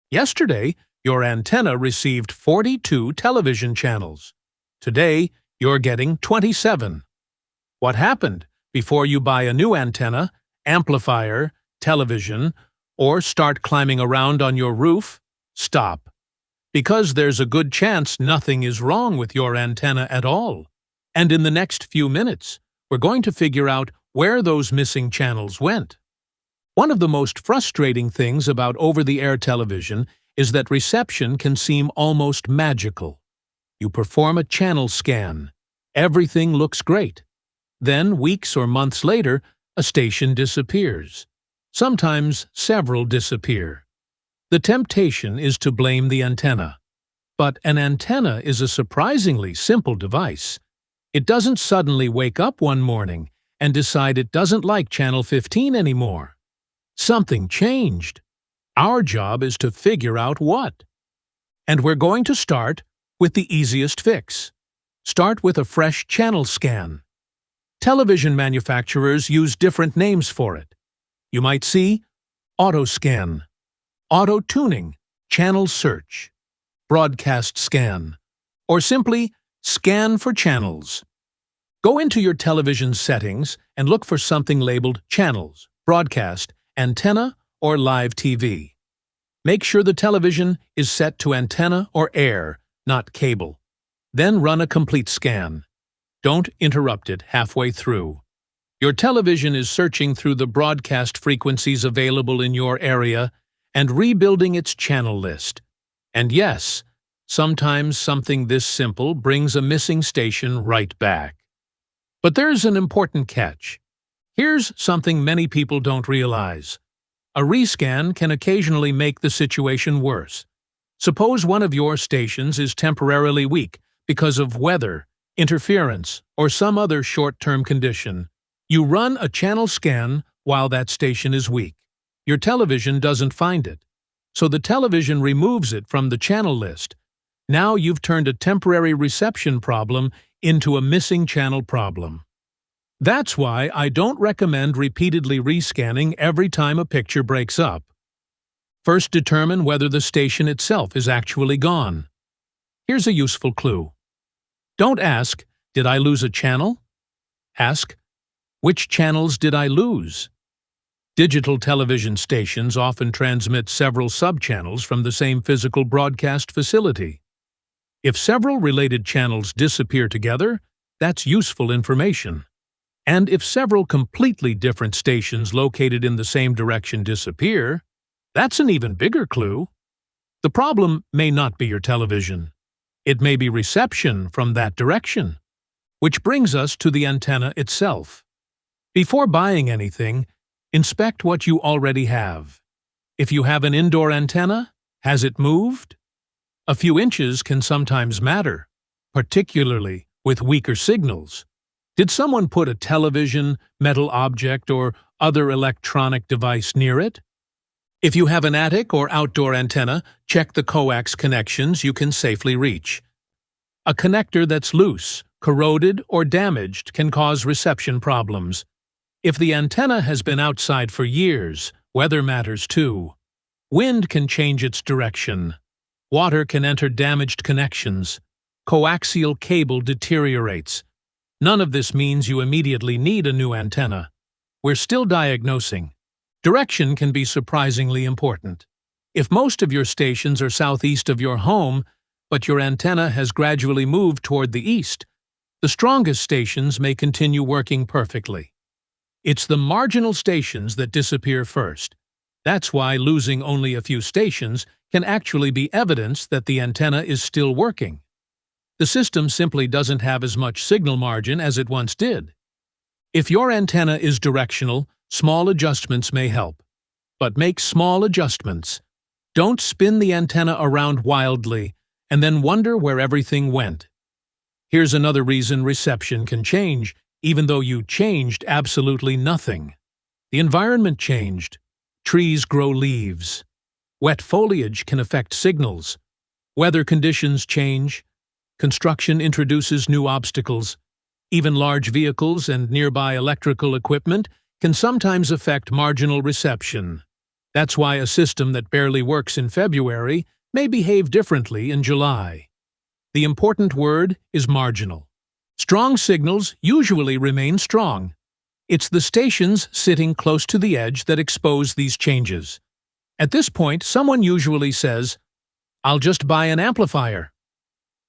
Yesterday, your antenna received 42 television channels. Today, you're getting 27. What happened before you buy a new antenna, amplifier, television, or start climbing around on your roof? Stop. Because there's a good chance nothing is wrong with your antenna at all. And in the next few minutes, we're going to figure out where those missing channels went. One of the most frustrating things about over-the-air television is that reception can seem almost magical. You perform a channel scan. Everything looks great. Then, weeks or months later, a station disappears. Sometimes several disappear. The temptation is to blame the antenna. But an antenna is a surprisingly simple device. It doesn't suddenly wake up one morning and decide it doesn't like channel 15 anymore. Something changed. Our job is to figure out what. And we're going to start with the easiest fix. Start with a fresh channel scan. Television manufacturers use different names for it. You might see auto scan, auto tuning, channel search, broadcast scan, or simply scan for channels. Go into your television settings and look for something labeled channels, broadcast, antenna, or live TV. Make sure the television is set to antenna or air, not cable. Then run a complete scan. Don't interrupt it halfway through. Your television is searching through the broadcast frequencies available in your area and rebuilding its channel list. And yes, sometimes something this simple brings a missing station right back. But there's an important catch. Here's something many people don't realize. A rescan can occasionally make the situation worse. Suppose one of your stations is temporarily weak because of weather, interference, or some other short-term condition. You run a channel scan while that station is weak. Your television doesn't find it, so the television removes it from the channel list. Now you've turned a temporary reception problem into a missing channel problem. That's why I don't recommend repeatedly rescanning every time a picture breaks up. First, determine whether the station itself is actually gone. Here's a useful clue. Don't ask, "Did I lose a channel?" Ask, "Which channels did I lose?" Digital television stations often transmit several subchannels from the same physical broadcast facility. If several related channels disappear together, that's useful information. And if several completely different stations located in the same direction disappear, that's an even bigger clue. The problem may not be your television. It may be reception from that direction. Which brings us to the antenna itself. Before buying anything, inspect what you already have. If you have an indoor antenna, has it moved? A few inches can sometimes matter, particularly with weaker signals. Did someone put a television, metal object, or other electronic device near it? If you have an attic or outdoor antenna, check the coax connections you can safely reach. A connector that's loose, corroded, or damaged can cause reception problems. If the antenna has been outside for years, weather matters too. Wind can change its direction. Water can enter damaged connections. Coaxial cable deteriorates. None of this means you immediately need a new antenna. We're still diagnosing. Direction can be surprisingly important. If most of your stations are southeast of your home, but your antenna has gradually moved toward the east, the strongest stations may continue working perfectly. It's the marginal stations that disappear first. That's why losing only a few stations can actually be evidence that the antenna is still working. The system simply doesn't have as much signal margin as it once did. If your antenna is directional, small adjustments may help. But make small adjustments. Don't spin the antenna around wildly and then wonder where everything went. Here's another reason reception can change, even though you changed absolutely nothing. The environment changed. Trees grow leaves. Wet foliage can affect signals. Weather conditions change. Construction introduces new obstacles. Even large vehicles and nearby electrical equipment can sometimes affect marginal reception. That's why a system that barely works in February may behave differently in July. The important word is marginal. Strong signals usually remain strong. It's the stations sitting close to the edge that expose these changes. At this point, someone usually says, "I'll just buy an amplifier."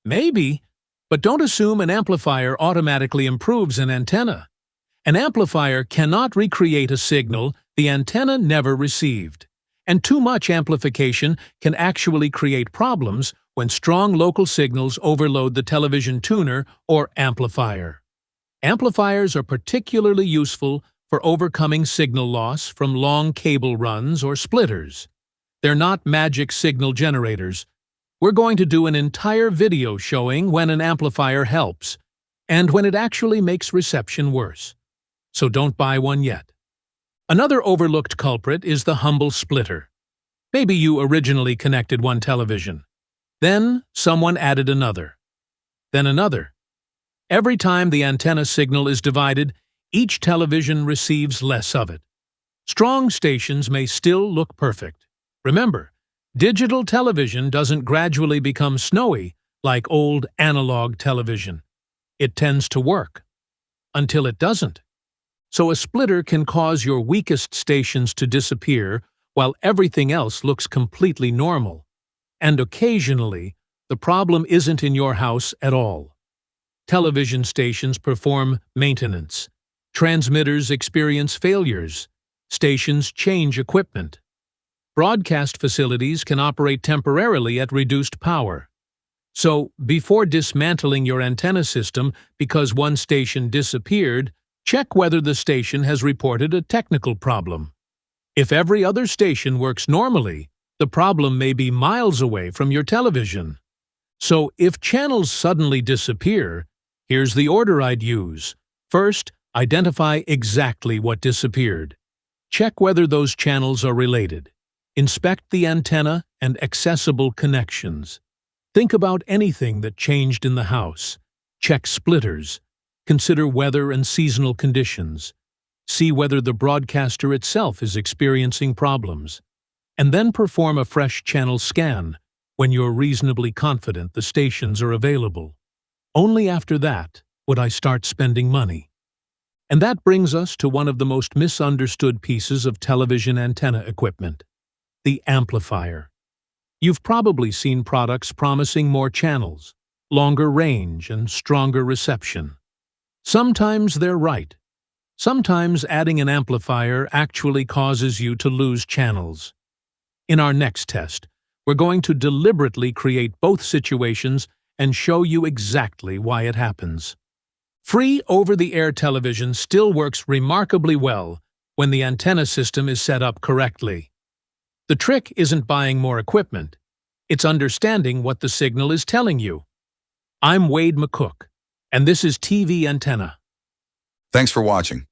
Maybe, but don't assume an amplifier automatically improves an antenna. An amplifier cannot recreate a signal the antenna never received. And too much amplification can actually create problems when strong local signals overload the television tuner or amplifier. Amplifiers are particularly useful for overcoming signal loss from long cable runs or splitters. They're not magic signal generators. We're going to do an entire video showing when an amplifier helps and when it actually makes reception worse. So don't buy one yet. Another overlooked culprit is the humble splitter. Maybe you originally connected one television. Then someone added another. Then another. Every time the antenna signal is divided, each television receives less of it. Strong stations may still look perfect. Remember, digital television doesn't gradually become snowy like old analog television. It tends to work until it doesn't. So a splitter can cause your weakest stations to disappear while everything else looks completely normal. And occasionally, the problem isn't in your house at all. Television stations perform maintenance. Transmitters experience failures. Stations change equipment. Broadcast facilities can operate temporarily at reduced power. So, before dismantling your antenna system because one station disappeared, check whether the station has reported a technical problem. If every other station works normally, the problem may be miles away from your television. So, if channels suddenly disappear, here's the order I'd use. First, identify exactly what disappeared. Check whether those channels are related. Inspect the antenna and accessible connections. Think about anything that changed in the house. Check splitters. Consider weather and seasonal conditions. See whether the broadcaster itself is experiencing problems. And then perform a fresh channel scan when you're reasonably confident the stations are available. Only after that would I start spending money. And that brings us to one of the most misunderstood pieces of television antenna equipment: the amplifier. You've probably seen products promising more channels, longer range, and stronger reception. Sometimes they're right. Sometimes adding an amplifier actually causes you to lose channels. In our next test, we're going to deliberately create both situations and show you exactly why it happens. Free over-the-air television still works remarkably well when the antenna system is set up correctly. The trick isn't buying more equipment. It's understanding what the signal is telling you. I'm Wade McCook, and this is TV Antenna. Thanks for watching.